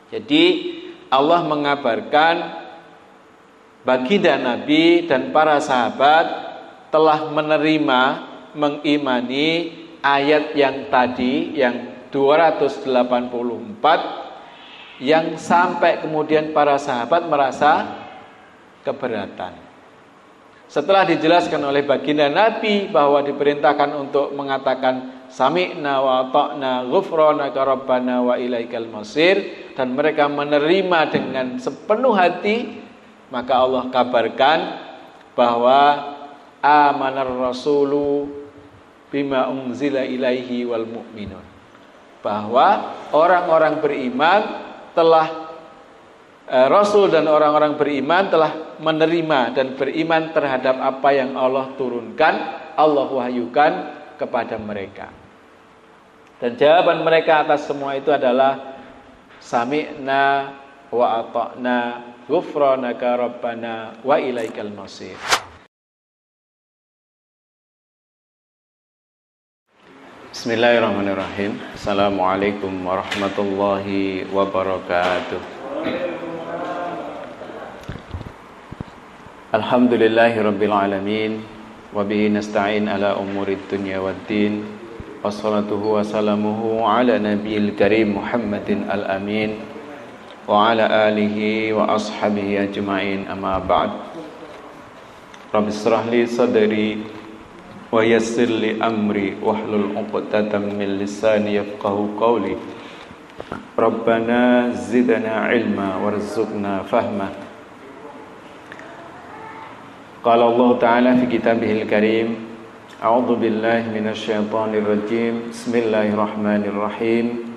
Jadi Allah mengabarkan baginda Nabi dan para sahabat telah menerima, mengimani ayat yang tadi, yang 284, yang sampai kemudian para sahabat merasa keberatan. Setelah dijelaskan oleh baginda Nabi bahwa diperintahkan untuk mengatakan sami'na wa ata'na ghufranaka rabbana wa ilaikal masir, dan mereka menerima dengan sepenuh hati, maka Allah kabarkan bahwa amanar rasulu bima unzila ilaihi wal mu'minun, bahwa orang-orang beriman telah Rasul dan orang-orang beriman telah menerima dan beriman terhadap apa yang Allah turunkan, Allah wahyukan kepada mereka. Dan jawaban mereka atas semua itu adalah sami'na wa ata'na ghufranaka rabbana wa ilaikal masir. Bismillahirrahmanirrahim. Assalamualaikum warahmatullahi wabarakatuh. Alhamdulillahirabbil alamin wa bihi nasta'in ala umurid dunya waddin. Wassalatuhu wassalamuhu ala nabiyil karim Muhammadin al-amin wa ala alihi wa ashabihi ajma'in, amma ba'd. Rabbi shrah li sadri wa yassir li amri wahlul 'uqdatam min lisani yafqahu qawli. Rabbana zidna ilma warzuqna fahma. Qala Allah Ta'ala fi kitabihil karim, a'udzu billahi minasyaitonir rajim. Bismillahirrahmanirrahim.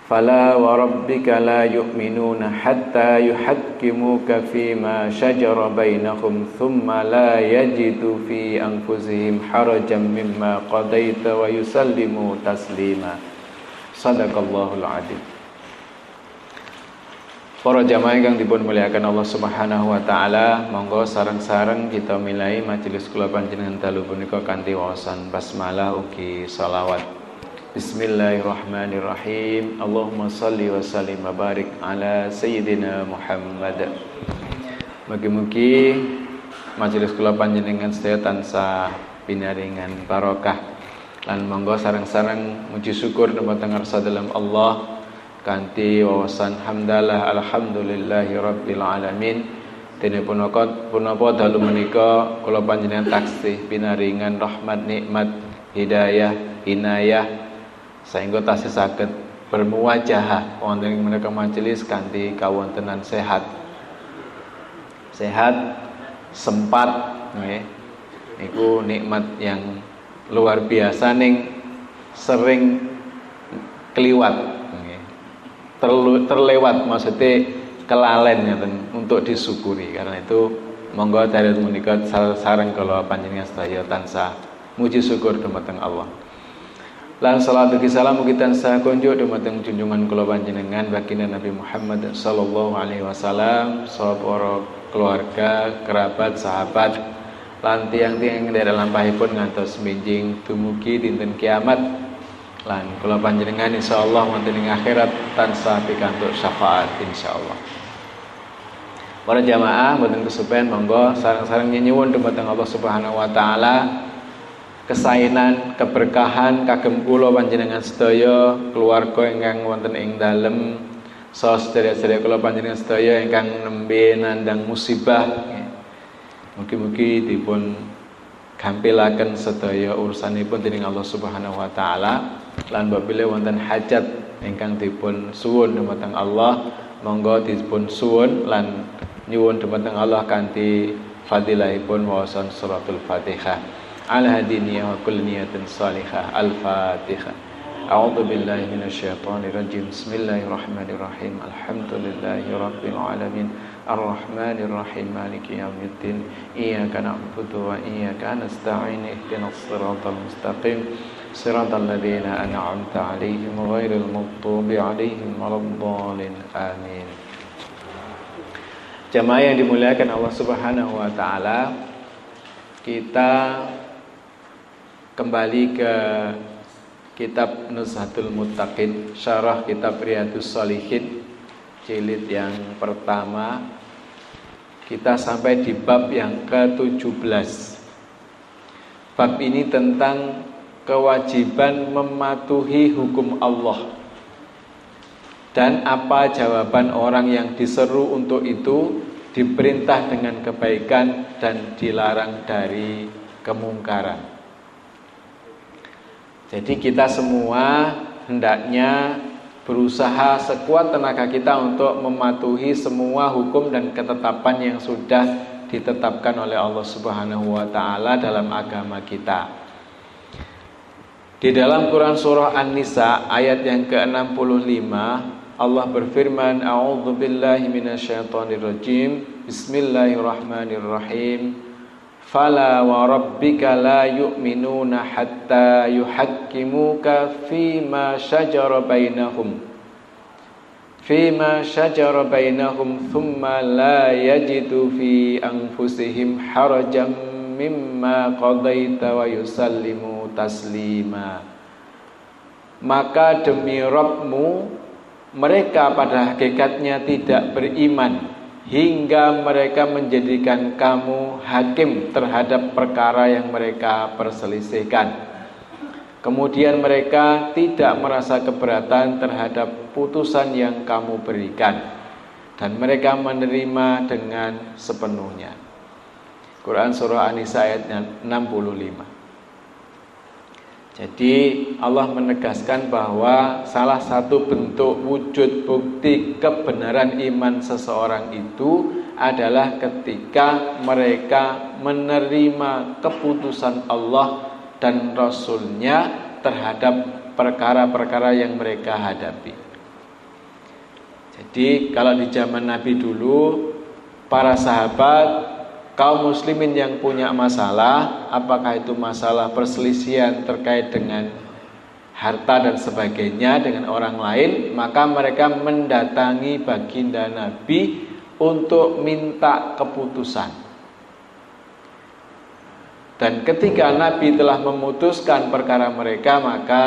Fala wa rabbika la yu'minuna hatta yuhakkimuka fima shajara bainahum thumma la yajidu fi anfusihim harajan mimma qadaita wa yusallimu taslima. Sadaqallahul adzim. Para jamaah yang dipun muliakan Allah Subhanahu wa taala, monggo sareng-sareng kita milai majelis kula panjenengan dalu punika kanthi waosan basmalah ugi shalawat. Bismillahirrahmanirrahim. Allahumma shalli wa sallim wa barik ala sayyidina Muhammad. Mugi-mugi majelis kula panjenengan sedaya tansah pinaringan barokah lan monggo sareng-sareng muji syukur dumateng ngarsa dalem Allah kanthi wawasan hamdalah alhamdulillahi rabbil alamin. Dene punapa dalu menika kula panjenengan taksih pinaringan rahmat, nikmat, hidayah, inayah sehingga tasih saged bermuwajahah wonten ing menika majelis kanthi kawontenan sehat, sempat nggih. Niku nikmat yang luar biasa ning sering keliwat. Terlewat, maksudnya kelalen ya, untuk disyukuri. Karena itu monggo dari menika sareng kula panjenengan sedaya tansah muji syukur dumateng Allah. Lan salatu salam mugi tansah kunjuk dumateng junjungan kula panjenengan baginda Nabi Muhammad sallallahu alaihi wasallam, saha para keluarga, kerabat, sahabat lan tiyang-tiyang dari lampahipun ngantos minjing dumugi dinten kiamat. Lan kula panjenengan insyaallah wonten ing akhirat tansah pikantuk syafaat insyaallah. Para jamaah mboten kesupen monggo sareng-sareng nyuwun dumateng Allah Subhanahu wa taala kesainan, keberkahan kagem kula panjenengan sedaya, keluarga ingkang wonten ing dalem, saha sedherek-sedherek kula panjenengan sedaya ingkang nembe nandang musibah. Mugi-mugi dipun gampilaken sedaya urusanipun dening Allah Subhanahu wa taala. Lan babile wonten hajat ingkang dipun suwun dumateng Allah, monggo dipun suwun lan nyuwun dumateng Allah kanthi fadilahipun waosan suratul Fatihah. Al hadiniyah wa kulli niyatin salihah. Al-Fatihah. A'udzu billahi minasyaitonir rajim. Bismillahirrahmanirrahim. Alhamdulillahi rabbil alamin. Ar-Rahmanir Rahim. Maliki yaumiddin. Iyyaka na'budu wa iyyaka nasta'in. Ihdinas siratal mustaqim. Siratal ladzina an'amta 'alaihim ghairil maghdubi 'alaihim waladdallin. Amin. Jamaah yang dimuliakan Allah Subhanahu wa taala, kita kembali ke kitab Nuzhatul Muttaqin, syarah kitab Riyadhus Shalihin jilid yang pertama. Kita sampai di bab yang ke-17. Bab ini tentang kewajiban mematuhi hukum Allah dan apa jawaban orang yang diseru untuk itu, diperintah dengan kebaikan dan dilarang dari kemungkaran. Jadi kita semua hendaknya berusaha sekuat tenaga kita untuk mematuhi semua hukum dan ketetapan yang sudah ditetapkan oleh Allah Subhanahu wa taala dalam agama kita. Di dalam Quran surah An-Nisa ayat yang ke-65 Allah berfirman, A'udzubillahi minasyaitonirrajim. Bismillahirrahmanirrahim. Fala wa rabbika la yu'minuna hatta yuhakkimuka fima shajara bainahum thumma la yajidu fi anfusihim harajan mimma qadaita wa yusallimu taslima. Maka demi Rabbmu, mereka pada hakikatnya tidak beriman hingga mereka menjadikan kamu hakim terhadap perkara yang mereka perselisihkan. Kemudian mereka tidak merasa keberatan terhadap putusan yang kamu berikan, dan mereka menerima dengan sepenuhnya. Quran surah An-Nisa ayat 65. Jadi Allah menegaskan bahwa salah satu bentuk wujud bukti kebenaran iman seseorang itu adalah ketika mereka menerima keputusan Allah dan Rasul-Nya terhadap perkara-perkara yang mereka hadapi. Jadi kalau di zaman Nabi dulu, para sahabat, kaum muslimin yang punya masalah, apakah itu masalah perselisihan terkait dengan harta dan sebagainya dengan orang lain, maka mereka mendatangi baginda Nabi untuk minta keputusan. Dan ketika Nabi telah memutuskan perkara mereka, maka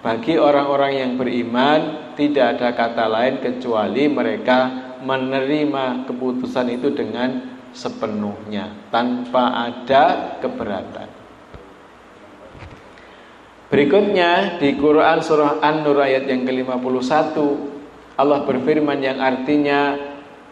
bagi orang-orang yang beriman tidak ada kata lain kecuali mereka menerima keputusan itu dengan sepenuhnya, tanpa ada keberatan. Berikutnya di Quran surah An-Nur ayat yang ke-51 Allah berfirman yang artinya,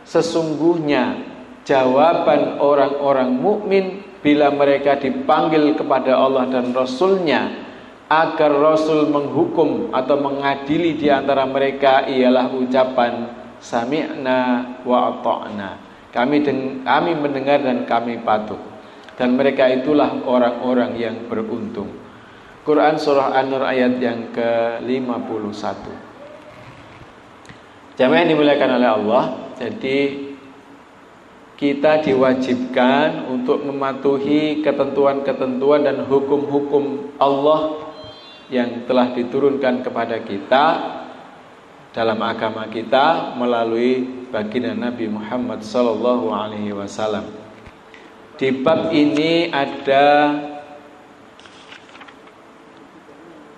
sesungguhnya jawaban orang-orang mukmin bila mereka dipanggil kepada Allah dan Rasul-Nya agar Rasul menghukum atau mengadili di antara mereka ialah ucapan sami'na wa ata'na. Kami mendengar dan kami patuh. Dan mereka itulah orang-orang yang beruntung. Quran surah An-Nur ayat yang ke-51. Jamaah yang dimuliakan oleh Allah, jadi kita diwajibkan untuk mematuhi ketentuan-ketentuan dan hukum-hukum Allah yang telah diturunkan kepada kita dalam agama kita melalui baginda Nabi Muhammad sallallahu alaihi wasallam. Di bab ini ada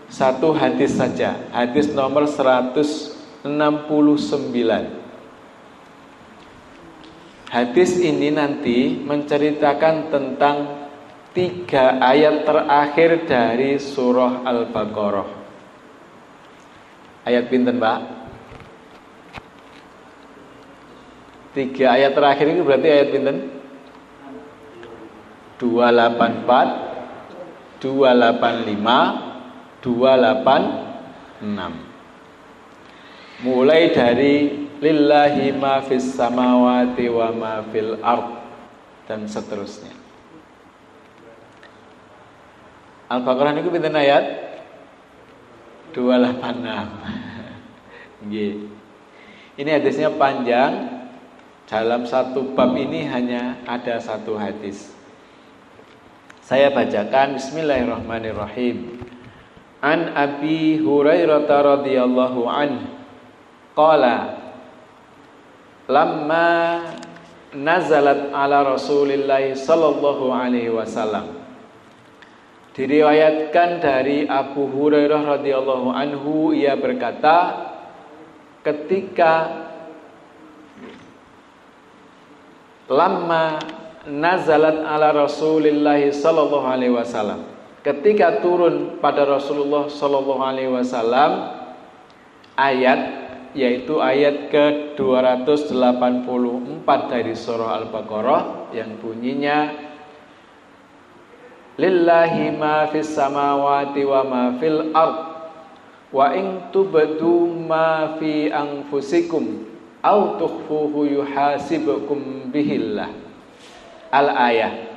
satu hadis saja, hadis nomor 169. Hadis ini nanti menceritakan tentang 3 ayat terakhir dari surah Al-Baqarah. Ayat pinten, Pak? 3 ayat terakhir itu berarti ayat pinten? 284, 285, 286. Mulai dari lillahi ma fis samawati wa ma fil ard dan seterusnya. Al-Baqarah niku pinten ayat? 286. Nggih. Ini hadisnya panjang. Dalam satu bab ini hanya ada satu hadis. Saya bacakan. Bismillahirrahmanirrahim. An Abi Hurairah radhiyallahu anhu qala lamma nazalat ala Rasulillah sallallahu alaihi wasallam. Diriwayatkan dari Abu Hurairah radhiyallahu anhu, ia berkata, ketika lamma nazalat ala Rasulillah sallallahu alaihi wasallam, ketika turun pada Rasulullah sallallahu alaihi wasallam ayat, yaitu ayat ke-284 dari surah Al-Baqarah yang bunyinya lillahi ma fis samawati wa ma fil ard wa in tubdu ma fi anfusikum aw tukhfuhu yuhasibukum bihillah. Al-ayah.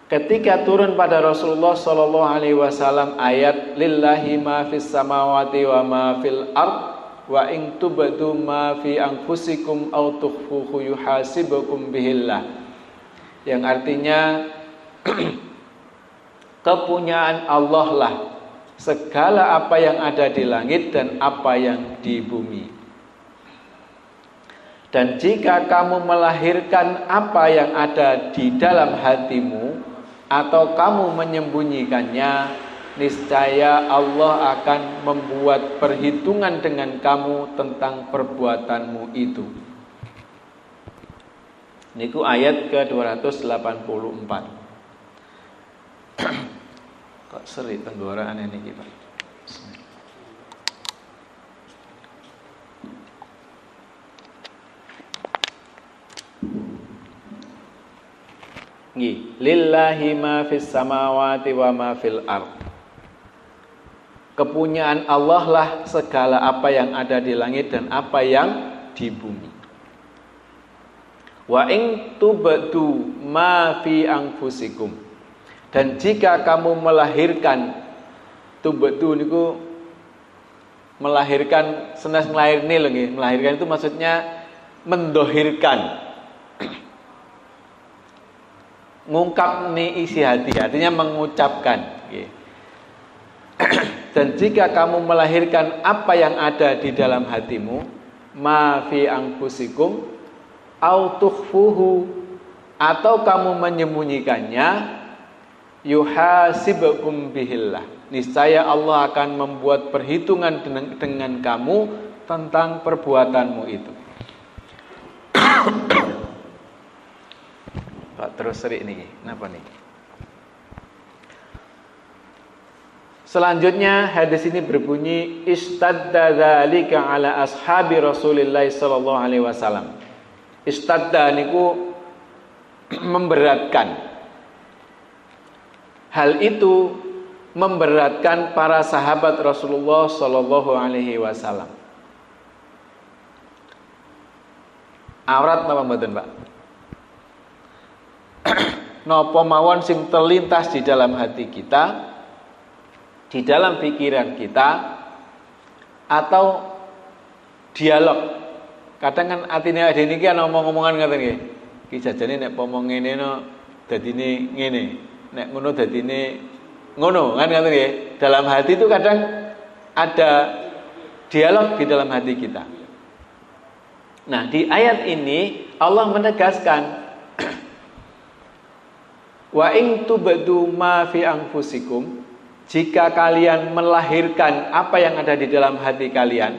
Ketika turun pada Rasulullah sallallahu alaihi wasallam ayat lillahi ma fis samawati wa ma fil ard wa in tubdu ma fi anfusikum aw tukhfuhu yuhasibukum bihillah, yang artinya kepunyaan Allah lah segala apa yang ada di langit dan apa yang di bumi. Dan jika kamu melahirkan apa yang ada di dalam hatimu atau kamu menyembunyikannya, niscaya Allah akan membuat perhitungan dengan kamu tentang perbuatanmu itu. Niku ayat ke-284. Kok seri tenggoraan ini Pak? Nggih, lillahi ma fis samawati wa ma fil ard. Kepunyaan Allah lah segala apa yang ada di langit dan apa yang di bumi. Wa in tubdu ma fi anfusikum, dan jika kamu melahirkan, tubdu niku melahirkan, senes nglahirne lho nggih. Melahirkan itu maksudnya mendohirkan. Ngungkap nih isi hati, artinya mengucapkan. Dan jika kamu melahirkan apa yang ada di dalam hatimu, ma fi anfusikum au tukhfuhu, atau kamu menyembunyikannya, yuhasibukum bihillah, niscaya Allah akan membuat perhitungan dengan kamu tentang perbuatanmu itu. Pak terus seri ini, kenapa nih? Selanjutnya hadis ini berbunyi istadda dzalika ala ashabi Rasulillah sallallahu alaihi wasallam. Istadda niku memberatkan. Hal itu memberatkan para sahabat Rasulullah sallallahu alaihi wasallam. Aurat napa mboten, Pak? Napa mawon sing terlintas di dalam hati kita, di dalam pikiran kita, atau dialog. Kadang kan atine ade niki ana omong-omongan ngoten nggih. Ki jajane nek pomong ngene no dadine ngene, nek ngono dadine ngono, kan ngoten nggih. Dalam hati itu kadang ada dialog di dalam hati kita. Nah, di ayat ini Allah menegaskan wa in tubdu ma fi anfusikum, jika kalian melahirkan apa yang ada di dalam hati kalian,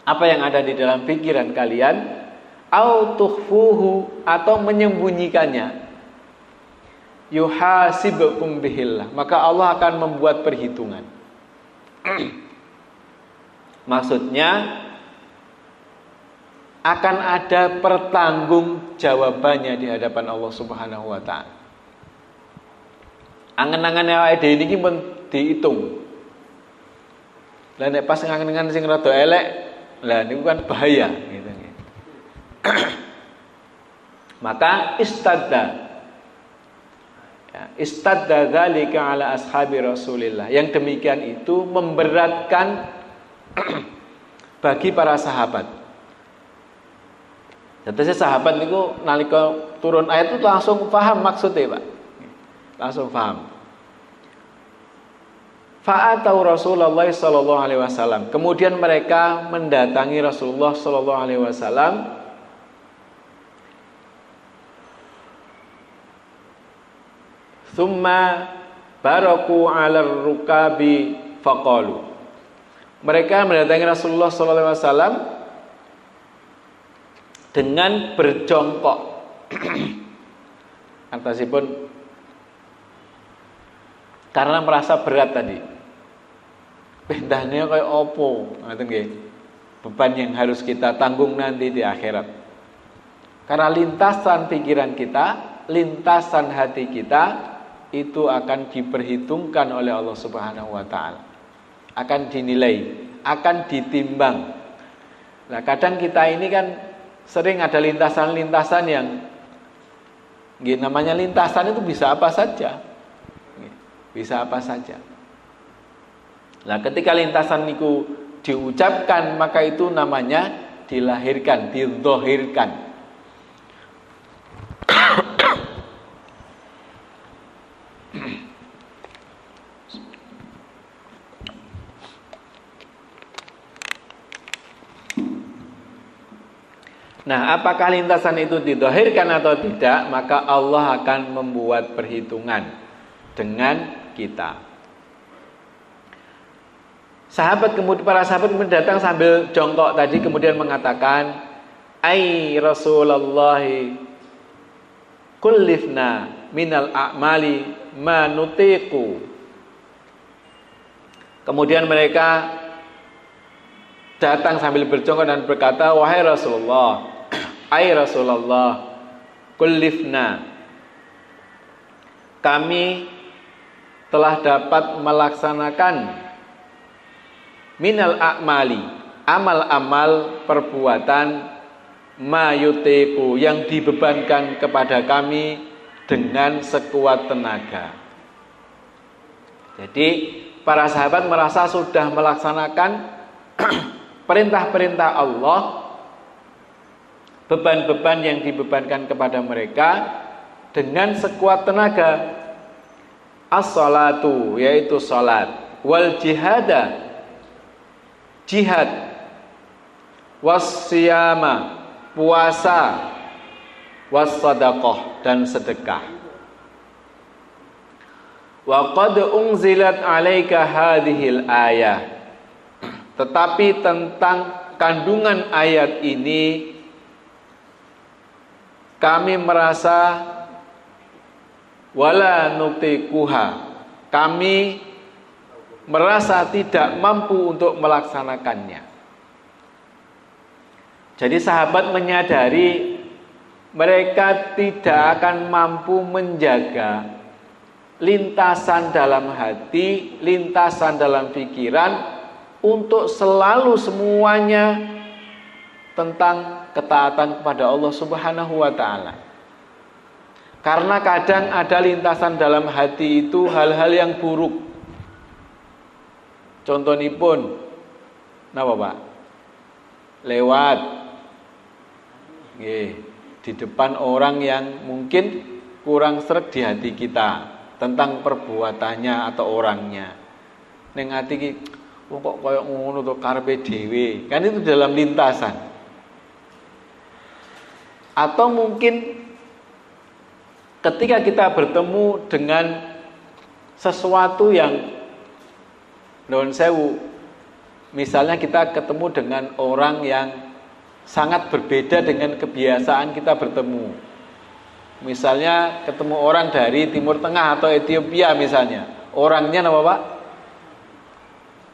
apa yang ada di dalam pikiran kalian, au tukhfuhu, atau menyembunyikannya, yuhasibukum bihillah, maka Allah akan membuat perhitungan. Maksudnya akan ada pertanggungjawabannya di hadapan Allah Subhanahu wa taala. Angen-angen awake dhewe niki pun diitung. Lah nek pas ngangen-angen sing rada elek, lah niku kan bahaya gitu nggih. Maka istadda dzalika ala ashabi Rasulillah. Yang demikian itu memberatkan bagi para sahabat. Jadi sahabat niku nalika turun ayat itu langsung paham maksudnya, Pak. Langsung paham. Fa'atau Rasulullah sallallahu alaihi wasallam. Kemudian mereka mendatangi Rasulullah sallallahu alaihi wasallam. Tsumma baraku 'alal rukabi faqalu. Mereka mendatangi Rasulullah sallallahu alaihi wasallam, dengan berjongkok. Antasipun karena merasa berat tadi. Pendahnya kayak opo, ngoten nggih. Beban yang harus kita tanggung nanti di akhirat. Karena lintasan pikiran kita, lintasan hati kita itu akan diperhitungkan oleh Allah Subhanahu wa taala. Akan dinilai, akan ditimbang. Nah, kadang kita ini kan sering ada lintasan-lintasan yang namanya lintasan itu bisa apa saja. Bisa apa saja. Nah, ketika lintasan itu diucapkan, maka itu namanya dilahirkan, didzohirkan. Nah, apakah lintasan itu didzohirkan atau tidak, maka Allah akan membuat perhitungan dengan kita. Para sahabat kemudian datang sambil jongkok tadi, kemudian mengatakan, "Ai Rasulullah, kullifna minal a'mali ma nutiqu." Kemudian mereka datang sambil berjongkok dan berkata, "Wahai Rasulullah, ai Rasulullah, kullifna, kami telah dapat melaksanakan minal a'mali, amal-amal perbuatan ma yutiqu, yang dibebankan kepada kami dengan sekuat tenaga." Jadi para sahabat merasa sudah melaksanakan perintah-perintah Allah, beban-beban yang dibebankan kepada mereka dengan sekuat tenaga. As-salatu, yaitu salat, wal jihada, jihad, was-siyama, puasa, was-sadaqah, dan sedekah. Wa qad unzilat 'alaika hadhil ayah. Tetapi tentang kandungan ayat ini kami merasa wala nutiquha, kami merasa tidak mampu untuk melaksanakannya. Jadi sahabat menyadari mereka tidak akan mampu menjaga lintasan dalam hati, lintasan dalam pikiran untuk selalu semuanya tentang ketaatan kepada Allah Subhanahu wa taala. Karena kadang ada lintasan dalam hati itu hal-hal yang buruk. Contohipun napa, Pak? Lewat di depan orang yang mungkin kurang sreg di hati kita tentang perbuatannya atau orangnya. Ning ati iki kok koyo ngono to karepe dhewe. Kan itu dalam lintasan. Atau mungkin ketika kita bertemu dengan sesuatu yang nuwun sewu, misalnya kita ketemu dengan orang yang sangat berbeda dengan kebiasaan kita bertemu. Misalnya ketemu orang dari Timur Tengah atau Ethiopia misalnya. Orangnya apa, Pak?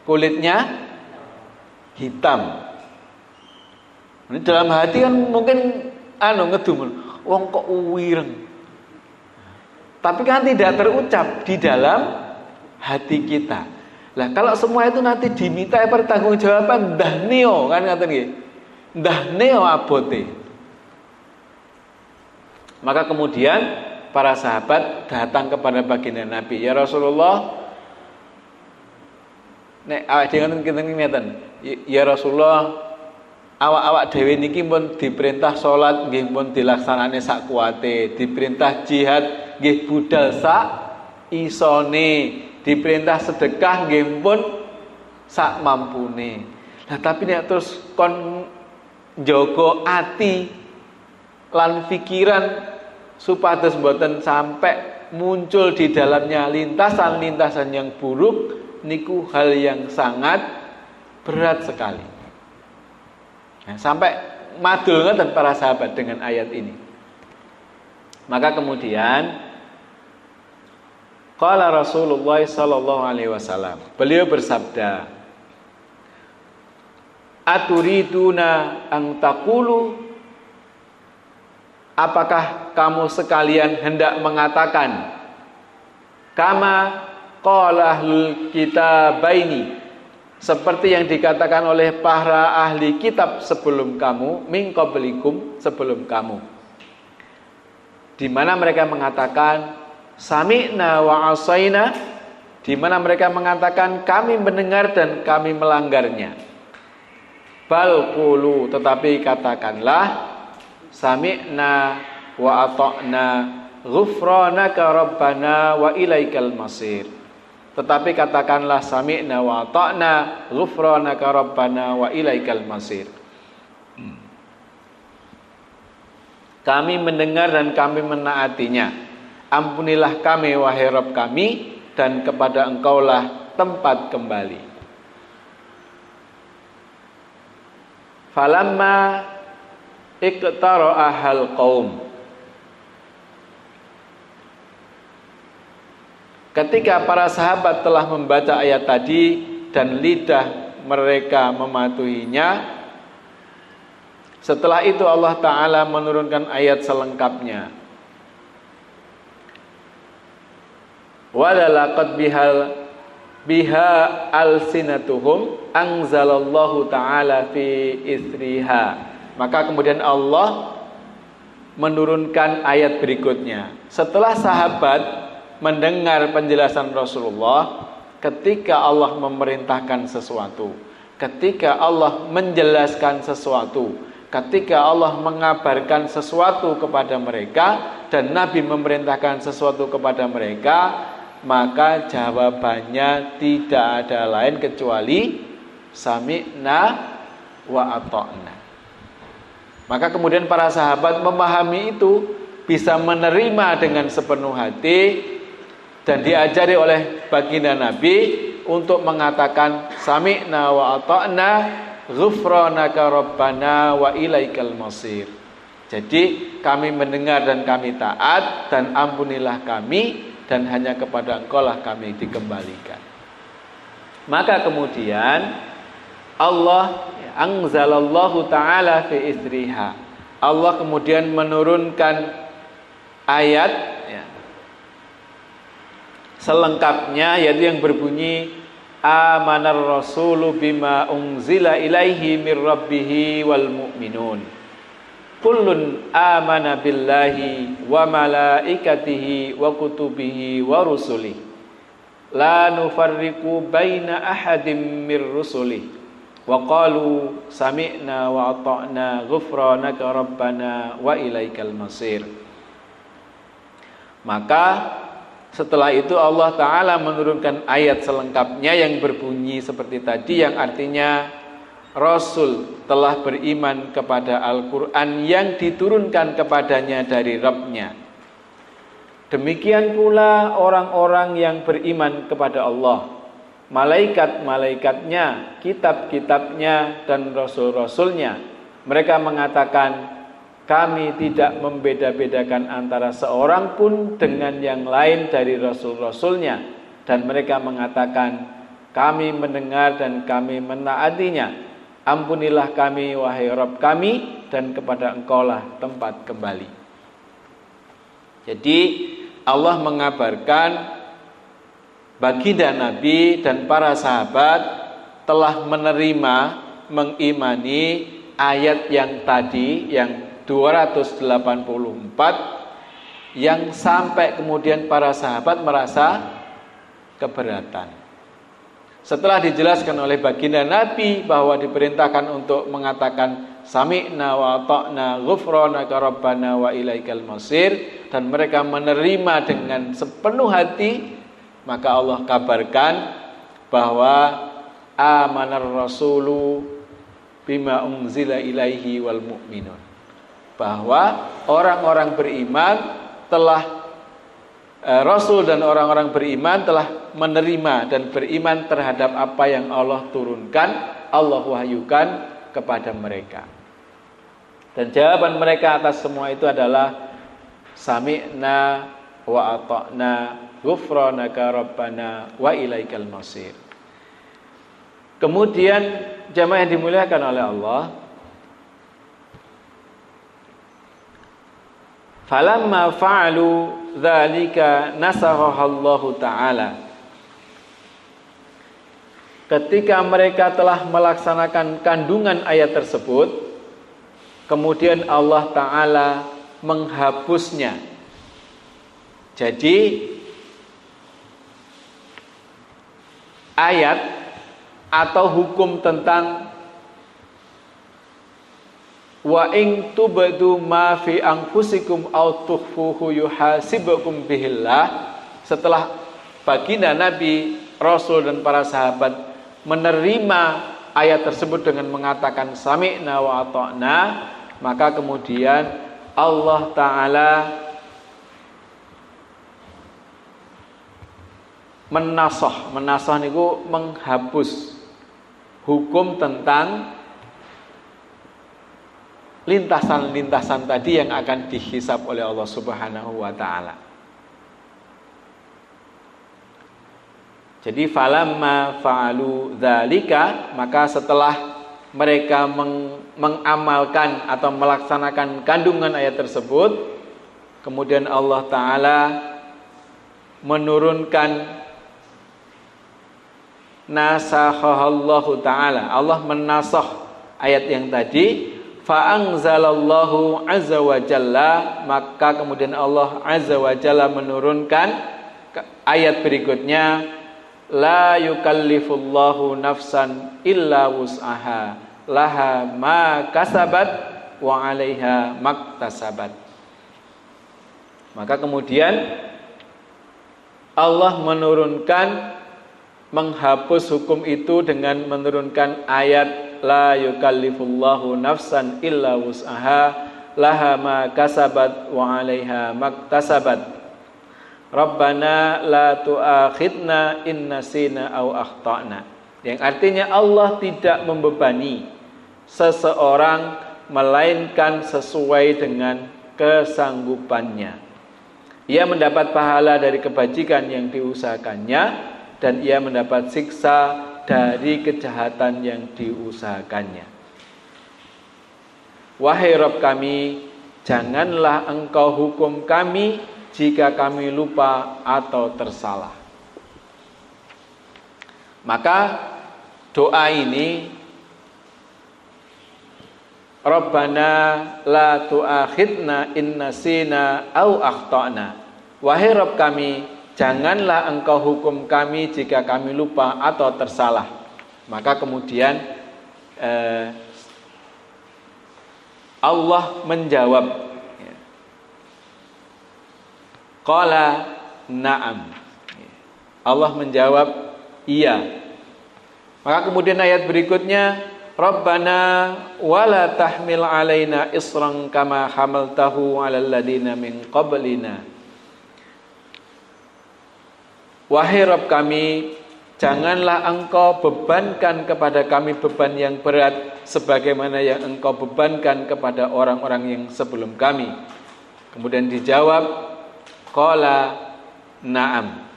Kulitnya hitam. Ini dalam hati kan mungkin ngedumel, wong kok uwireng. Tapi kan tidak terucap di dalam hati kita. Lah kalau semua itu nanti diminta pertanggungjawaban ndah neo kan ngaten nggih. Ndah neo abote. Maka kemudian para sahabat datang kepada baginda Nabi, "Ya Rasulullah, nek awak dhewe ngeten, ya Rasulullah, awak dhewe niki pun diperintah salat nggih pun dilaksanane sak kuwate, diperintah jihad nggih budal sak isone, diperintah sedekah nggih pun sak mampune. Nah tapi nek terus kon njaga ati lan pikiran supados mboten sampai muncul di dalamnya lintasan-lintasan yang buruk, niku hal yang sangat berat sekali. Nah, sampai madul ngeten para sahabat dengan ayat ini. Maka kemudian qala Rasulullah sallallahu alaihi wasallam, beliau bersabda, aturiduna ang taqulu, apakah kamu sekalian hendak mengatakan kama qala ahlul kitabaini, seperti yang dikatakan oleh para ahli kitab sebelum kamu, min qablikum, sebelum kamu, di mana mereka mengatakan sami'na wa asaina, di mana mereka mengatakan kami mendengar dan kami melanggarnya. Bal qulu, tetapi katakanlah sami'na wa ata'na ghufranaka rabbana wa ilaikal masir. Tetapi katakanlah sami'na wa ata'na ghufranaka rabbana wa ilaikal masir. Kami mendengar dan kami menaatinya. Ampunilah kami wahai Rabb kami, dan kepada Engkaulah tempat kembali. Falamma iqtara'a hal qaum, ketika para sahabat telah membaca ayat tadi dan lidah mereka mematuhinya, setelah itu Allah Ta'ala menurunkan ayat selengkapnya. Walalaqad biha alsinatuhum anzalallahu ta'ala fi isriha. Maka kemudian Allah menurunkan ayat berikutnya. Setelah sahabat mendengar penjelasan Rasulullah, ketika Allah memerintahkan sesuatu, ketika Allah menjelaskan sesuatu, ketika Allah mengabarkan sesuatu kepada mereka dan Nabi memerintahkan sesuatu kepada mereka, maka jawabannya tidak ada lain kecuali sami'na wa ata'na. Maka kemudian para sahabat memahami itu, bisa menerima dengan sepenuh hati, dan diajari oleh baginda Nabi untuk mengatakan sami'na wa ata'na ghufranaka rabbana wa ilaikal masir. Jadi kami mendengar dan kami taat, dan ampunilah kami, dan hanya kepada Engkaulah kami dikembalikan. Maka kemudian Allah anzalallahu ta'ala fi isriha, Allah kemudian menurunkan ayat selengkapnya, yaitu yang berbunyi amanar rasulu bima unzila ilaihi mir rabbihi wal mu'minun kullun amana billahi wa malaikatihi wa kutubihi wa rusulihi la nufarriqu baina ahadim mir rusulihi wa qalu sami'na wa ata'na ghufranaka rabbana wa ilaikal masir. Maka setelah itu Allah Ta'ala menurunkan ayat selengkapnya yang berbunyi seperti tadi, yang artinya Rasul telah beriman kepada Al-Quran yang diturunkan kepadanya dari Rabb-nya. Demikian pula orang-orang yang beriman kepada Allah, malaikat-malaikatnya, kitab-kitabnya, dan rasul-rasulnya. Mereka mengatakan kami tidak membeda-bedakan antara seorang pun dengan yang lain dari rasul-rasulnya, dan mereka mengatakan kami mendengar dan kami menaatinya. Ampunilah kami wahai Rabb kami, dan kepada Engkaulah tempat kembali. Jadi Allah mengabarkan baginda Nabi dan para sahabat telah menerima, mengimani ayat yang tadi, yang 284, yang sampai kemudian para sahabat merasa keberatan. Setelah dijelaskan oleh baginda Nabi bahwa diperintahkan untuk mengatakan sami'na wa ata'na ghufranaka rabbana wa ilaikal masir, dan mereka menerima dengan sepenuh hati, maka Allah kabarkan bahwa amanar rasulu bima unzila ilaihi wal mu'minun, bahwa orang-orang beriman telah Rasul dan orang-orang beriman telah menerima dan beriman terhadap apa yang Allah turunkan, Allah wahyukan kepada mereka. Dan jawaban mereka atas semua itu adalah sami'na wa ata'na ghufranaka rabbana wa ilaikal masir. Kemudian jamaah yang dimuliakan oleh Allah, falamma fa'alu dzalika nasakhallahu ta'ala. Ketika mereka telah melaksanakan kandungan ayat tersebut, kemudian Allah Ta'ala menghapusnya. Jadi ayat atau hukum tentang wa in tubdu ma fi anfusikum aw tukhfuhu yuhasibukum bihillah, setelah baginda Nabi, Rasul dan para sahabat menerima ayat tersebut dengan mengatakan sami'na wa ata'na, maka kemudian Allah Ta'ala menasah niku menghapus hukum tentang lintasan-lintasan tadi yang akan dihisab oleh Allah Subhanahu wa Ta'ala. Jadi falamma fa'alu dzalika, maka setelah mereka mengamalkan atau melaksanakan kandungan ayat tersebut, kemudian Allah Ta'ala menurunkan nasakhallahu ta'ala, Allah menasakh ayat yang tadi, fa'anzalallahu azza wa jalla, maka kemudian Allah azza wa jalla menurunkan ayat berikutnya, la yukallifullahu nafsan illa wus'aha laha ma kasabat wa 'alaiha maktasabat. Maka kemudian Allah menurunkan, menghapus hukum itu dengan menurunkan ayat la yukallifullahu nafsan illa wus'aha laha ma kasabat wa 'alaiha maktasabat. Rabbana la tu'akhidna in nasina aw akhtana. Yang artinya Allah tidak membebani seseorang melainkan sesuai dengan kesanggupannya. Ia mendapat pahala dari kebajikan yang diusahakannya, dan ia mendapat siksa dari kejahatan yang diusahakannya. Wahai Rabb kami, janganlah engkau hukum kami jika kami lupa atau tersalah. Maka doa ini, Rabbana la tu'akhidna in nasina aw akhtana. Wahai Rabb kami, janganlah engkau hukum kami jika kami lupa atau tersalah. Maka kemudian Allah menjawab, qala na'am. Allah menjawab iya. Maka kemudian ayat berikutnya, Rabbana wala tahmil alaina isran kama hamaltahu 'alal ladina min qablina. Wahai Rabb kami, janganlah engkau bebankan kepada kami beban yang berat sebagaimana yang engkau bebankan kepada orang-orang yang sebelum kami. Kemudian dijawab qala na'am.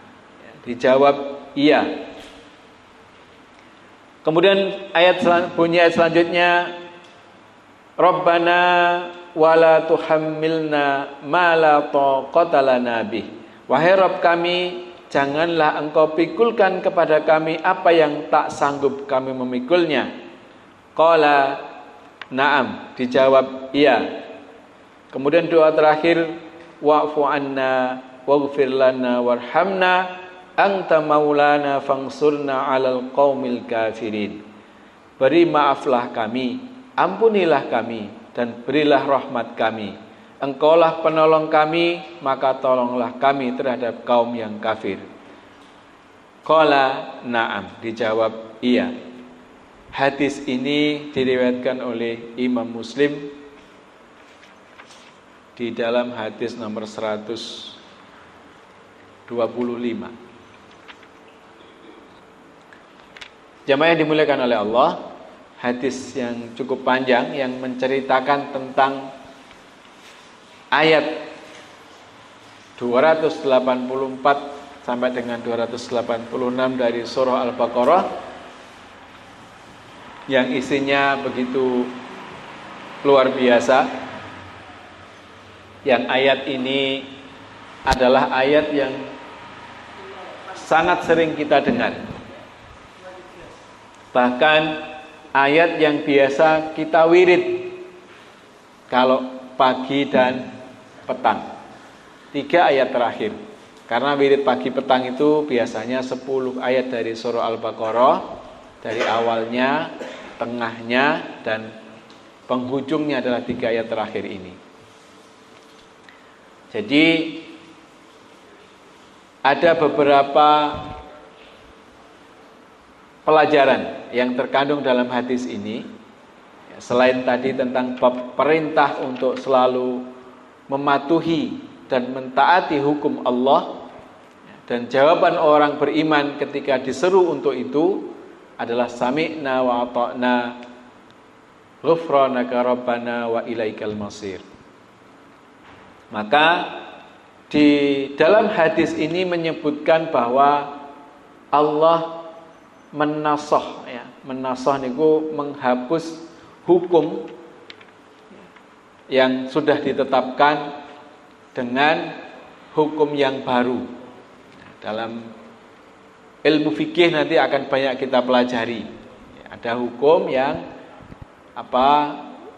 Dijawab iya. Kemudian bunyi ayat selanjutnya, Rabbana wala tuhammilna ma la taqata lana bih. Wahai Rabb kami, janganlah engkau pikulkan kepada kami apa yang tak sanggup kami memikulnya. Qala na'am, dijawab iya. Kemudian doa terakhir, wa'fu anna waghfir lana warhamna anta maulana fangsurna 'alal qaumil kafirin. Beri maaflah kami, ampunilah kami, dan berilah rahmat kami. Engkaulah penolong kami, maka tolonglah kami terhadap kaum yang kafir. Qala na'am, dijawab iya. Hadis ini diriwayatkan oleh Imam Muslim di dalam hadis nomor 125. Jamaah yang dimuliakan oleh Allah, hadis yang cukup panjang yang menceritakan tentang ayat 284 sampai dengan 286 dari surah Al-Baqarah yang isinya begitu luar biasa. Yang ayat ini adalah ayat yang sangat sering kita dengar. Bahkan ayat yang biasa kita wirid kalau pagi dan petang. 3 ayat terakhir. Karena wirid pagi petang itu biasanya 10 ayat dari surah Al-Baqarah, dari awalnya, tengahnya, dan penghujungnya adalah 3 ayat terakhir ini. Jadi ada beberapa pelajaran yang terkandung dalam hadis ini. Selain tadi tentang bab perintah untuk selalu mematuhi dan mentaati hukum Allah, dan jawaban orang beriman ketika diseru untuk itu adalah sami'na wa ata'na ghufranaka rabbana wa ilaikal masir. Maka di dalam hadis ini menyebutkan bahwa Allah menasoh, ya, menasoh niku menghapus hukum yang sudah ditetapkan dengan hukum yang baru. Dalam ilmu fikih nanti akan banyak kita pelajari. Ada hukum yang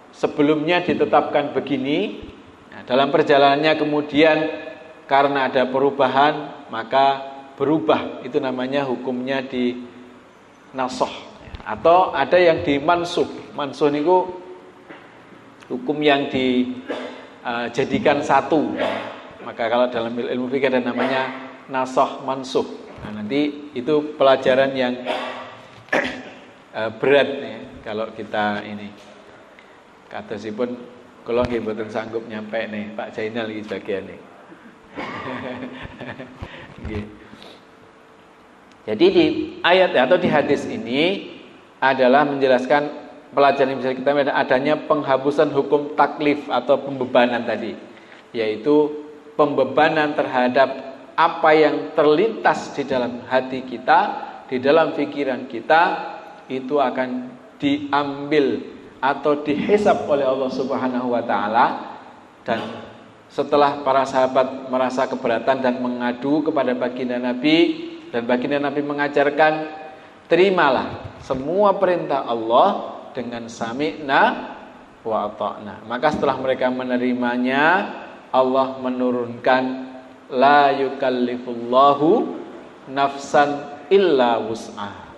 sebelumnya ditetapkan begini. Dalam perjalanannya kemudian karena ada perubahan maka berubah, itu namanya hukumnya di nasoh. Atau ada yang dimansuh. Mansuh niku hukum yang dijadikan satu. Maka kalau dalam ilmu fikih ada namanya nasoh mansuh. Nah, nanti itu pelajaran yang berat ya, kalau kita ini katosipun kalau nggih mboten sanggup nyampe nih Pak Jainal iki bagian nih. Jadi di ayat atau di hadis ini adalah menjelaskan pelajaran yang bisa kita ambil adanya penghapusan hukum taklif atau pembebanan tadi, yaitu pembebanan terhadap apa yang terlintas di dalam hati kita, di dalam pikiran kita, itu akan diambil atau dihisab oleh Allah Subhanahu wa taala. Dan setelah para sahabat merasa keberatan dan mengadu kepada baginda Nabi, dan baginda Nabi mengajarkan, terimalah semua perintah Allah dengan sami'na wa ata'na. Maka setelah mereka menerimanya, Allah menurunkan la yukallifullahu nafsan illa wus'aha.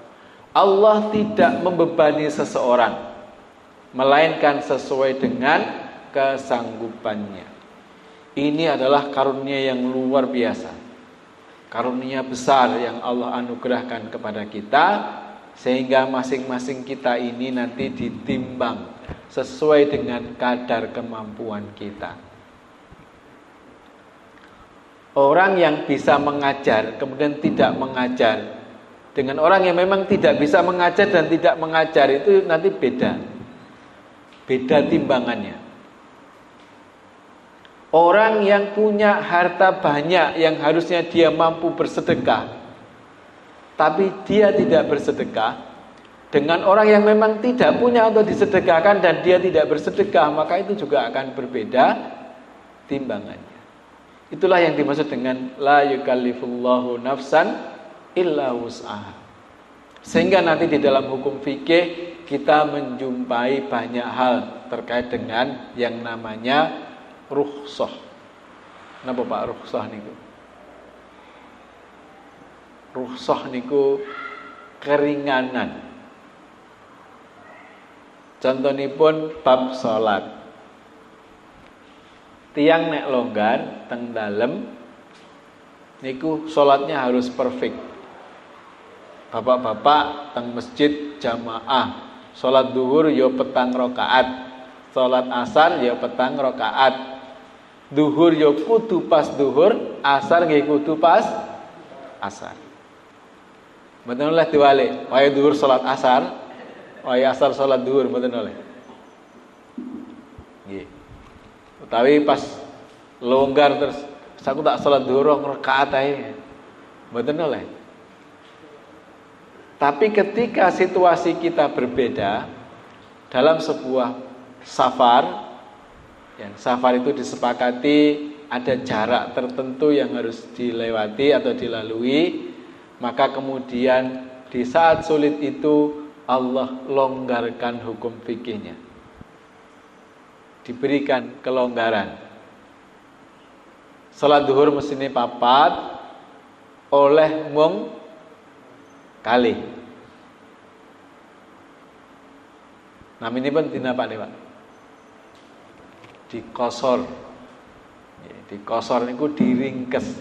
Allah tidak membebani seseorang melainkan sesuai dengan kesanggupannya. Ini adalah karunia yang luar biasa, karunia besar yang Allah anugerahkan kepada kita, sehingga masing-masing kita ini nanti ditimbang sesuai dengan kadar kemampuan kita. Orang yang bisa mengajar kemudian tidak mengajar dengan orang yang memang tidak bisa mengajar dan tidak mengajar, itu nanti beda timbangannya. Orang yang punya harta banyak yang harusnya dia mampu bersedekah, tapi dia tidak bersedekah, dengan orang yang memang tidak punya untuk disedekahkan dan dia tidak bersedekah, maka itu juga akan berbeda timbangannya. Itulah yang dimaksud dengan la yukallifullahu nafsan illa wus'aha. Sehingga nanti di dalam hukum fikih kita menjumpai banyak hal terkait dengan yang namanya rukhsah. Napa Pak rukhsah niku? Rukhsah niku keringanan. Contonipun bab salat. Tiang nek longgar teng dalem niku salatnya harus perfect. Bapak-bapak teng masjid jamaah, salat duhur ya petang rakaat, salat asar ya petang rakaat. Duhur ya kudu pas duhur, asar nggih kudu pas asar. Mboten oleh diwalik, wae duhur salat asar, wae asar salat zuhur mboten oleh. Nggih. Utawi pas longgar terus aku tak salat zuhur rong rakaat ae. Mboten oleh. Tapi ketika situasi kita berbeda dalam sebuah safar, yang safar itu disepakati ada jarak tertentu yang harus dilewati atau dilalui, maka kemudian di saat sulit itu Allah longgarkan hukum fikihnya, diberikan kelonggaran. Salat zuhur mesine papat oleh mung kali. Naminipun dina Pak Pak. Dikosor. Dikosor niku diringkes.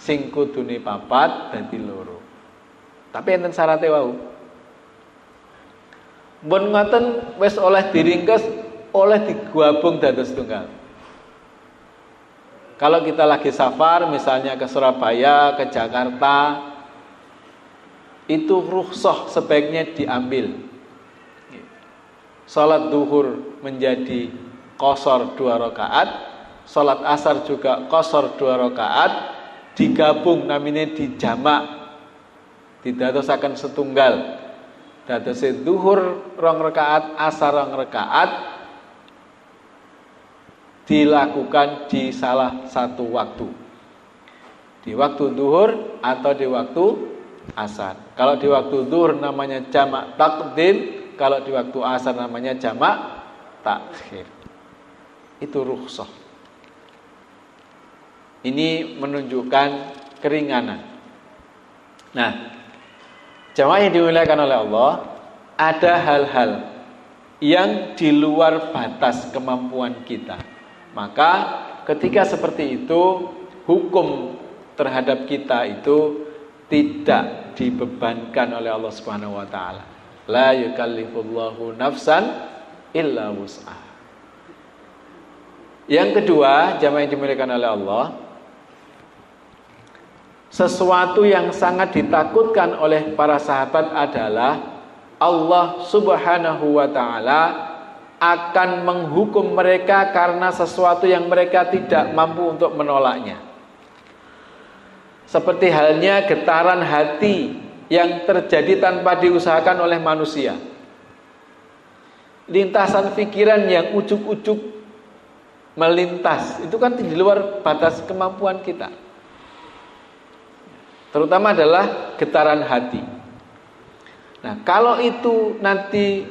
Sing kudune papat dadi loro. Tapi enten syarate wau. Mun ngoten wis oleh diringkes, oleh digabung dados tunggal. Kalau kita lagi safar misalnya ke Surabaya, ke Jakarta, itu rukhsah sebaiknya diambil. Salat zuhur menjadi qashar 2 rakaat, salat asar juga qashar 2 rakaat, digabung namine dijamak, didadosaken setunggal. Dadose zuhur 2 rakaat, asar 2 rakaat, dilakukan di salah satu waktu. Di waktu zuhur atau di waktu asar. Kalau di waktu zuhur namanya jamak takdim, kalau di waktu asar namanya jamak takhir. Itu rukhsah. Ini menunjukkan keringanan. Nah, jamaah yang dimuliakan oleh Allah, ada hal-hal yang di luar batas kemampuan kita. Maka ketika seperti itu, hukum terhadap kita itu tidak dibebankan oleh Allah Subhanahu wa taala. La yukallifullahu nafsan illa wus'aha. Yang kedua, jamaah yang dimuliakan oleh Allah, sesuatu yang sangat ditakutkan oleh para sahabat adalah Allah Subhanahu wa taala akan menghukum mereka karena sesuatu yang mereka tidak mampu untuk menolaknya. Seperti halnya getaran hati yang terjadi tanpa diusahakan oleh manusia. Lintasan pikiran yang ujuk-ujuk melintas, itu kan di luar batas kemampuan kita. Terutama adalah getaran hati. Nah, kalau itu nanti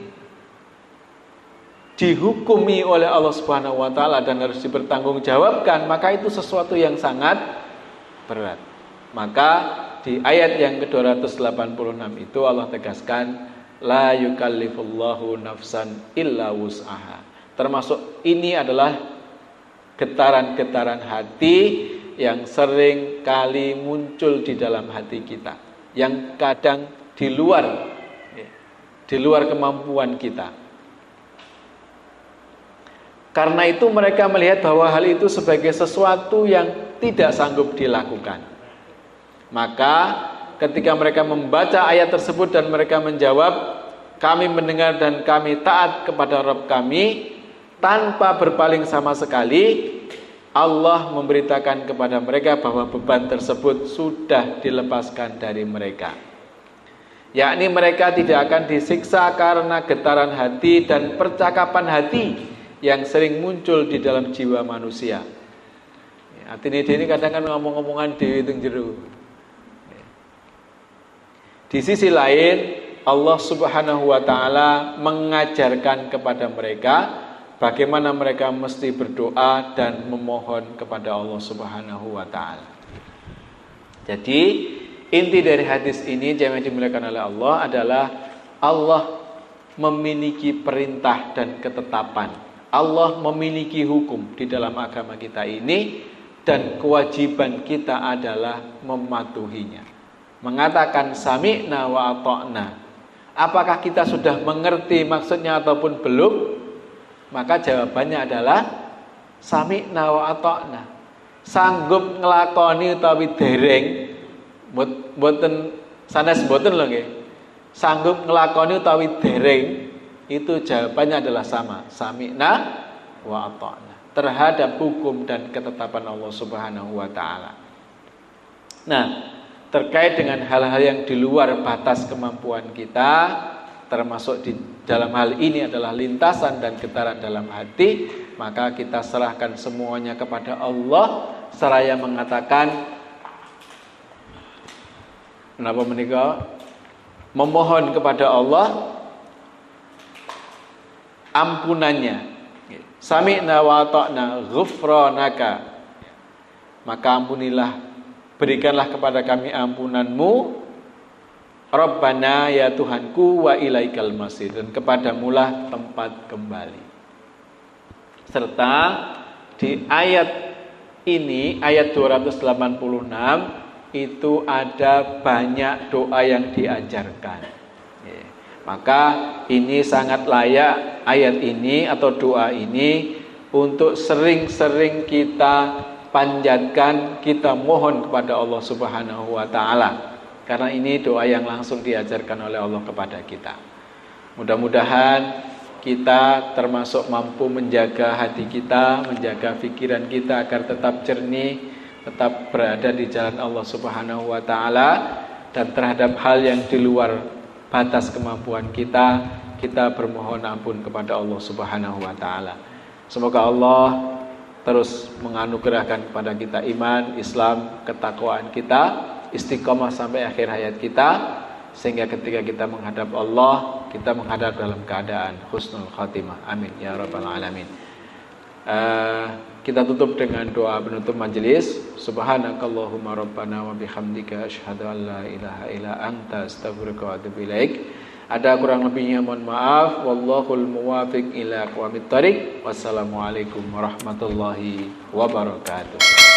dihukumi oleh Allah Subhanahu wa taala dan harus dipertanggungjawabkan, maka itu sesuatu yang sangat berat. Maka di ayat yang ke-286 itu Allah tegaskan, la yukallifullahu nafsan illa wus'aha. Termasuk ini adalah getaran-getaran hati yang sering kali muncul di dalam hati kita, yang kadang di luar kemampuan kita. Karena itu mereka melihat bahwa hal itu sebagai sesuatu yang tidak sanggup dilakukan. Maka ketika mereka membaca ayat tersebut dan mereka menjawab, kami mendengar dan kami taat kepada Rabb kami, tanpa berpaling sama sekali, Allah memberitakan kepada mereka bahwa beban tersebut sudah dilepaskan dari mereka. Yakni mereka tidak akan disiksa karena getaran hati dan percakapan hati yang sering muncul di dalam jiwa manusia. Hati ini kadang kan ngomong-ngomongan dewi teng jero. Di sisi lain, Allah Subhanahu wa taala mengajarkan kepada mereka bagaimana mereka mesti berdoa dan memohon kepada Allah Subhanahu wa taala. Jadi, inti dari hadis ini yang dimuliakan oleh Allah adalah Allah memiliki perintah dan ketetapan. Allah memiliki hukum di dalam agama kita ini dan kewajiban kita adalah mematuhinya. Mengatakan sami'na wa ata'na. Apakah kita sudah mengerti maksudnya ataupun belum? Maka jawabannya adalah sami'na wa ata'na. Sanggup nglakoni utawi dereng, mboten sanes mboten lho nggih. Sanggup nglakoni utawi dereng, itu jawabannya adalah sama, sami'na wa ata'na, terhadap hukum dan ketetapan Allah Subhanahu wa taala. Nah, terkait dengan hal-hal yang di luar batas kemampuan kita, termasuk di dalam hal ini adalah lintasan dan getaran dalam hati, maka kita serahkan semuanya kepada Allah seraya mengatakan menapa menika, memohon kepada Allah ampunannya. Sami'na wa ata'na ghufranaka, maka ampunilah, berikanlah kepada kami ampunanmu, Rabbana ya Tuhanku, wa ilaikal masir, dan kepadamulah tempat kembali. Serta di ayat ini, ayat 286, itu ada banyak doa yang diajarkan. Maka ini sangat layak, ayat ini atau doa ini untuk sering-sering kita panjatkan, kita mohon kepada Allah Subhanahu wa taala. Karena ini doa yang langsung diajarkan oleh Allah kepada kita. Mudah-mudahan kita termasuk mampu menjaga hati kita, menjaga pikiran kita agar tetap jernih, tetap berada di jalan Allah Subhanahu wa taala, dan terhadap hal yang di luar batas kemampuan kita, kita bermohon ampun kepada Allah Subhanahu wa taala. Semoga Allah terus menganugerahkan kepada kita iman, Islam, ketakwaan kita, istiqomah sampai akhir hayat kita, sehingga ketika kita menghadap Allah, kita menghadap dalam keadaan husnul khatimah. Amin ya rabbal alamin. Kita tutup dengan doa penutup majelis. Subhanakallahumma rabbana wa bihamdika asyhadu an la ilaha illa anta astaghfiruka wa atubu ilaik. Ada kurang lebihnya mohon maaf. Wallahul muwafiq ila aqwamit thoriq. Wassalamualaikum warahmatullahi wabarakatuh.